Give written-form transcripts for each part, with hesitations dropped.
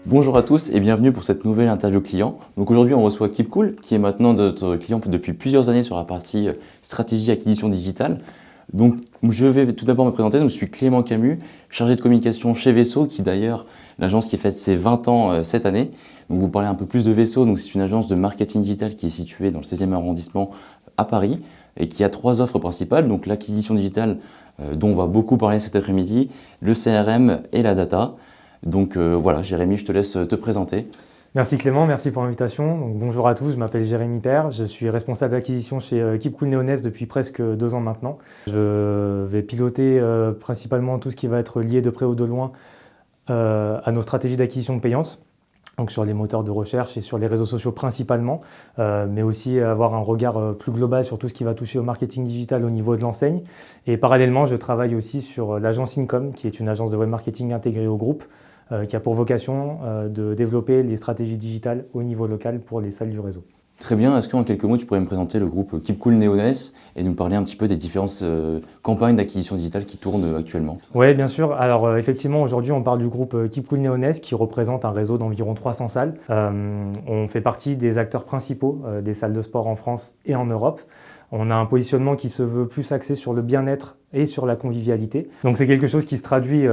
Bonjour à tous et bienvenue pour cette nouvelle interview client. Donc aujourd'hui on reçoit KeepCool qui est maintenant notre client depuis plusieurs années sur la partie stratégie acquisition digitale. Donc je vais tout d'abord me présenter, donc, je suis Clément Camus, chargé de communication chez Vaisseau, qui d'ailleurs l'agence qui fête ses 20 ans cette année. Donc vous parlez un peu plus de Vaisseau, donc c'est une agence de marketing digital qui est située dans le 16e arrondissement à Paris et qui a 3 offres principales, donc l'acquisition digitale dont on va beaucoup parler cet après-midi, le CRM et la data. Donc voilà, Jérémy, je te laisse te présenter. Merci Clément, merci pour l'invitation. Donc, bonjour à tous, je m'appelle Jérémy Père, je suis responsable d'acquisition chez KeepCool Néonès depuis presque 2 ans maintenant. Je vais piloter principalement tout ce qui va être lié de près ou de loin à nos stratégies d'acquisition de payance, donc sur les moteurs de recherche et sur les réseaux sociaux principalement, mais aussi avoir un regard plus global sur tout ce qui va toucher au marketing digital au niveau de l'enseigne. Et parallèlement, je travaille aussi sur l'agence Incom, qui est une agence de web marketing intégrée au groupe, qui a pour vocation de développer les stratégies digitales au niveau local pour les salles du réseau. Très bien, est-ce qu'en quelques mots tu pourrais me présenter le groupe KeepCool Néonès et nous parler un petit peu des différentes campagnes d'acquisition digitale qui tournent actuellement? Oui, bien sûr. Alors effectivement, aujourd'hui, on parle du groupe KeepCool Néonès qui représente un réseau d'environ 300 salles. On fait partie des acteurs principaux des salles de sport en France et en Europe. On a un positionnement qui se veut plus axé sur le bien-être et sur la convivialité. Donc c'est quelque chose qui se traduit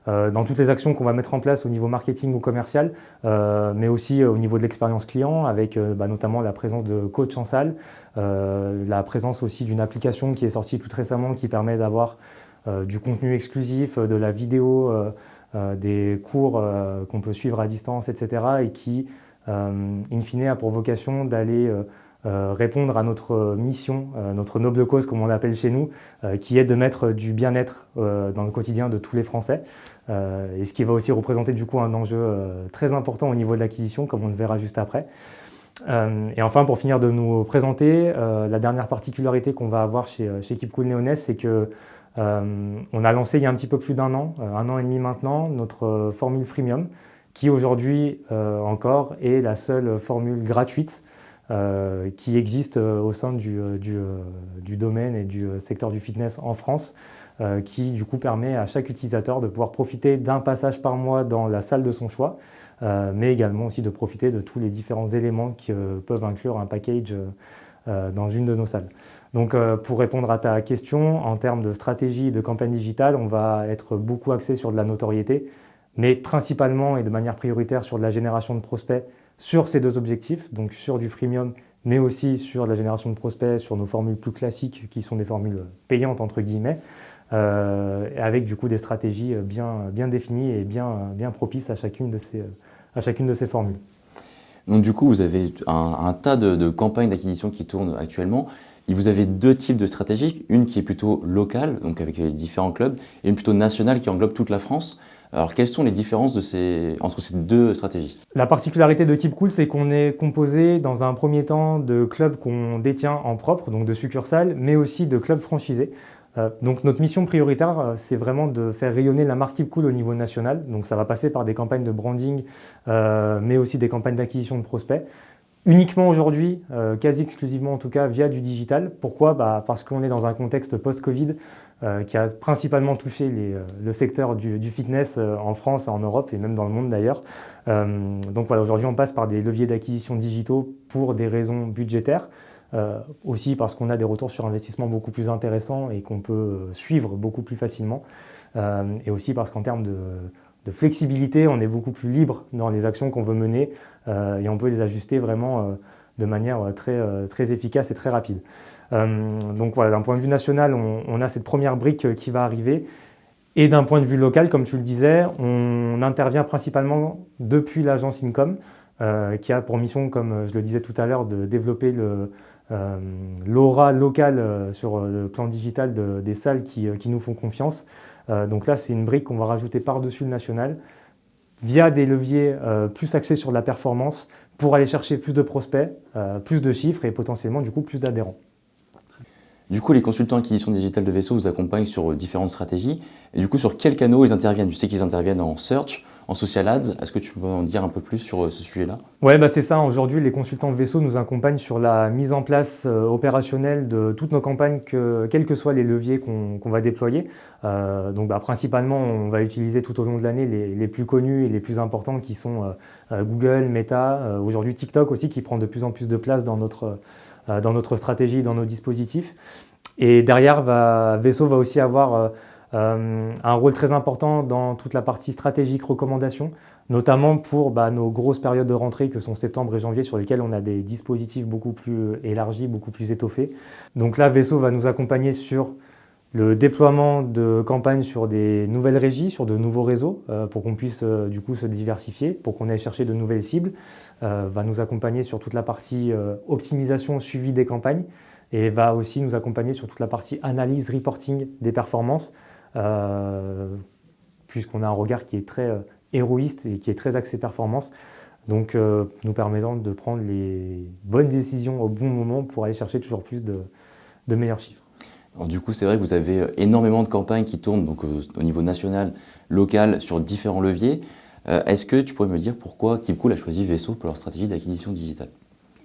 dans toutes les actions qu'on va mettre en place au niveau marketing ou commercial, mais aussi au niveau de l'expérience client, avec notamment la présence de coachs en salle, la présence aussi d'une application qui est sortie tout récemment qui permet d'avoir du contenu exclusif, de la vidéo, des cours qu'on peut suivre à distance, etc. et qui, in fine, a pour vocation d'aller répondre à notre mission, notre noble cause comme on l'appelle chez nous, qui est de mettre du bien-être dans le quotidien de tous les Français, et ce qui va aussi représenter du coup un enjeu très important au niveau de l'acquisition, comme on le verra juste après. Et enfin, pour finir de nous présenter, la dernière particularité qu'on va avoir chez KeepCool Néonès, c'est que on a lancé il y a un petit peu plus d'un an et demi maintenant, notre formule freemium, qui aujourd'hui encore est la seule formule gratuite qui existe au sein du domaine et du secteur du fitness en France, qui du coup permet à chaque utilisateur de pouvoir profiter d'un passage par mois dans la salle de son choix, mais également aussi de profiter de tous les différents éléments qui peuvent inclure un package dans une de nos salles. Donc pour répondre à ta question, en termes de stratégie de campagne digitale, on va être beaucoup axé sur de la notoriété, mais principalement et de manière prioritaire sur de la génération de prospects sur ces deux objectifs, donc sur du freemium, mais aussi sur de la génération de prospects, sur nos formules plus classiques qui sont des formules payantes entre guillemets, avec du coup des stratégies bien définies et bien propices à chacune de ces formules. Donc du coup vous avez un tas de campagnes d'acquisition qui tournent actuellement. Et vous avez 2 types de stratégies, une qui est plutôt locale, donc avec les différents clubs, et une plutôt nationale qui englobe toute la France. Alors quelles sont les différences entre ces 2 stratégies? La particularité de KeepCool, c'est qu'on est composé dans un premier temps de clubs qu'on détient en propre, donc de succursales, mais aussi de clubs franchisés. Donc notre mission prioritaire, c'est vraiment de faire rayonner la marque KeepCool au niveau national. Donc ça va passer par des campagnes de branding, mais aussi des campagnes d'acquisition de prospects. Uniquement aujourd'hui, quasi exclusivement en tout cas, via du digital. Pourquoi? Parce qu'on est dans un contexte post-Covid qui a principalement touché le secteur du fitness en France, en Europe et même dans le monde d'ailleurs. Donc voilà, aujourd'hui on passe par des leviers d'acquisition digitaux pour des raisons budgétaires. Aussi parce qu'on a des retours sur investissement beaucoup plus intéressants et qu'on peut suivre beaucoup plus facilement. Et aussi parce qu'en termes de flexibilité, on est beaucoup plus libre dans les actions qu'on veut mener et on peut les ajuster vraiment de manière très efficace et très rapide. Donc voilà, d'un point de vue national, on a cette première brique qui va arriver. Et d'un point de vue local, comme tu le disais, on intervient principalement depuis l'agence Incom, qui a pour mission, comme je le disais tout à l'heure, de développer l'aura locale sur le plan digital des salles qui nous font confiance. Donc là, c'est une brique qu'on va rajouter par-dessus le national via des leviers plus axés sur la performance pour aller chercher plus de prospects, plus de chiffres et potentiellement du coup plus d'adhérents. Du coup, les consultants acquisition digitale de Vaisseau vous accompagnent sur différentes stratégies. Et du coup, sur quels canaux ils interviennent? Je sais qu'ils interviennent en search, en social ads. Est-ce que tu peux en dire un peu plus sur ce sujet-là? Ouais, bah c'est ça. Aujourd'hui, les consultants Vaisseau nous accompagnent sur la mise en place opérationnelle de toutes nos campagnes, quels que soient les leviers qu'on va déployer. Donc, principalement, on va utiliser tout au long de l'année les plus connus et les plus importants qui sont Google, Meta, aujourd'hui TikTok aussi qui prend de plus en plus de place dans notre stratégie, dans nos dispositifs. Et derrière, Vaisseau va aussi avoir un rôle très important dans toute la partie stratégique, recommandation, notamment pour nos grosses périodes de rentrée que sont septembre et janvier sur lesquelles on a des dispositifs beaucoup plus élargis, beaucoup plus étoffés. Donc là, Vaisseau va nous accompagner sur le déploiement de campagnes sur des nouvelles régies, sur de nouveaux réseaux, pour qu'on puisse du coup se diversifier, pour qu'on aille chercher de nouvelles cibles, va nous accompagner sur toute la partie optimisation, suivi des campagnes, et va aussi nous accompagner sur toute la partie analyse, reporting des performances, puisqu'on a un regard qui est très héroïste et qui est très axé performance, donc nous permettant de prendre les bonnes décisions au bon moment pour aller chercher toujours plus de meilleurs chiffres. Alors du coup, c'est vrai que vous avez énormément de campagnes qui tournent donc, au niveau national, local, sur différents leviers. Est-ce que tu pourrais me dire pourquoi Keepcool a choisi Vaisseau pour leur stratégie d'acquisition digitale?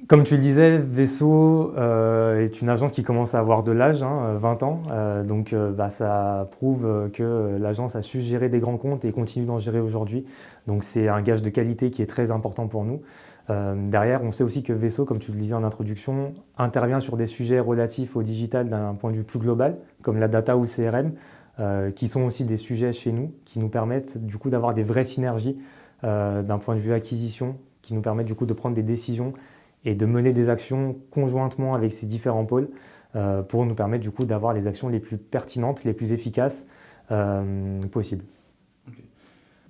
Comme tu le disais, Vaisseau est une agence qui commence à avoir de l'âge, 20 ans. Donc ça prouve que l'agence a su gérer des grands comptes et continue d'en gérer aujourd'hui. Donc c'est un gage de qualité qui est très important pour nous. Derrière, on sait aussi que Vaisseau, comme tu le disais en introduction, intervient sur des sujets relatifs au digital d'un point de vue plus global, comme la data ou le CRM, qui sont aussi des sujets chez nous, qui nous permettent du coup d'avoir des vraies synergies d'un point de vue acquisition, qui nous permettent du coup de prendre des décisions et de mener des actions conjointement avec ces différents pôles pour nous permettre du coup d'avoir les actions les plus pertinentes, les plus efficaces possibles.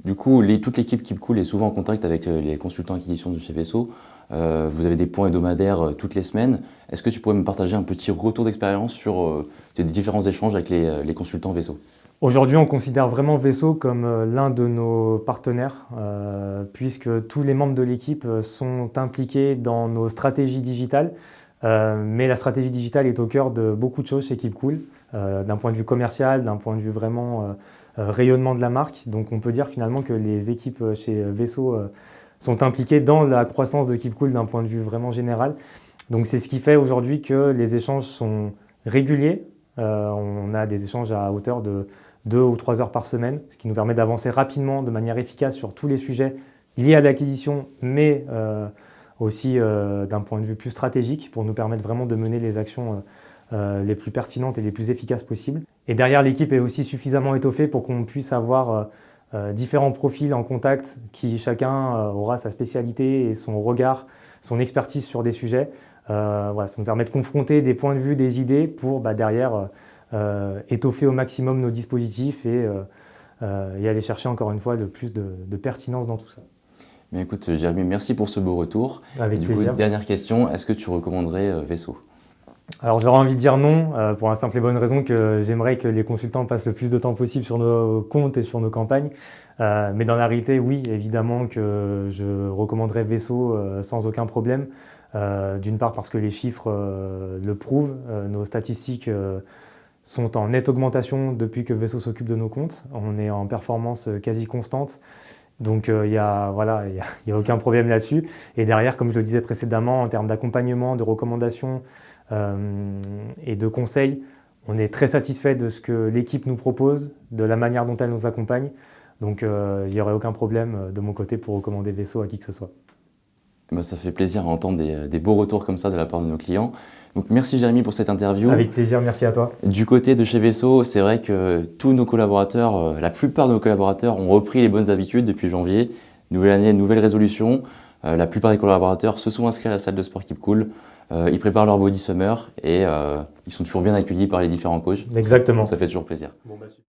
Du coup, toute l'équipe Keepcool est souvent en contact avec les consultants acquisition de chez Vaisseau. Vous avez des points hebdomadaires toutes les semaines. Est-ce que tu pourrais me partager un petit retour d'expérience sur ces différents échanges avec les consultants Vaisseau? Aujourd'hui, on considère vraiment Vaisseau comme l'un de nos partenaires, puisque tous les membres de l'équipe sont impliqués dans nos stratégies digitales. Mais la stratégie digitale est au cœur de beaucoup de choses chez Keepcool, d'un point de vue commercial, d'un point de vue vraiment rayonnement de la marque. Donc on peut dire finalement que les équipes chez Vaisseau sont impliquées dans la croissance de Keepcool d'un point de vue vraiment général. Donc c'est ce qui fait aujourd'hui que les échanges sont réguliers. On a des échanges à hauteur de 2 ou 3 heures par semaine, ce qui nous permet d'avancer rapidement, de manière efficace sur tous les sujets liés à l'acquisition, mais aussi d'un point de vue plus stratégique pour nous permettre vraiment de mener les actions les plus pertinentes et les plus efficaces possibles. Et derrière, l'équipe est aussi suffisamment étoffée pour qu'on puisse avoir différents profils en contact qui chacun aura sa spécialité et son regard, son expertise sur des sujets. Voilà, ça nous permet de confronter des points de vue, des idées pour derrière étoffer au maximum nos dispositifs et aller chercher encore une fois le plus de pertinence dans tout ça. Mais écoute, Jérémy, merci pour ce beau retour. Avec plaisir. Du coup, dernière question, est-ce que tu recommanderais Vaisseau? Alors j'aurais envie de dire non, pour la simple et bonne raison que j'aimerais que les consultants passent le plus de temps possible sur nos comptes et sur nos campagnes. Mais dans la réalité, oui, évidemment que je recommanderais Vaisseau sans aucun problème. D'une part parce que les chiffres le prouvent, nos statistiques sont en nette augmentation depuis que Vaisseau s'occupe de nos comptes. On est en performance quasi constante. Donc il n'y a aucun problème là-dessus. Et derrière, comme je le disais précédemment, en termes d'accompagnement, de recommandations et de conseils, on est très satisfait de ce que l'équipe nous propose, de la manière dont elle nous accompagne. Donc il n'y aurait aucun problème de mon côté pour recommander Vaisseau à qui que ce soit. Ça fait plaisir à entendre des beaux retours comme ça de la part de nos clients. Donc merci Jérémy pour cette interview. Avec plaisir, merci à toi. Du côté de chez Vaisseau, c'est vrai que tous nos collaborateurs, la plupart de nos collaborateurs ont repris les bonnes habitudes depuis janvier. Nouvelle année, nouvelle résolution. La plupart des collaborateurs se sont inscrits à la salle de sport Keepcool. Ils préparent leur body summer et ils sont toujours bien accueillis par les différents coachs. Exactement. Donc ça fait toujours plaisir. Bon, super.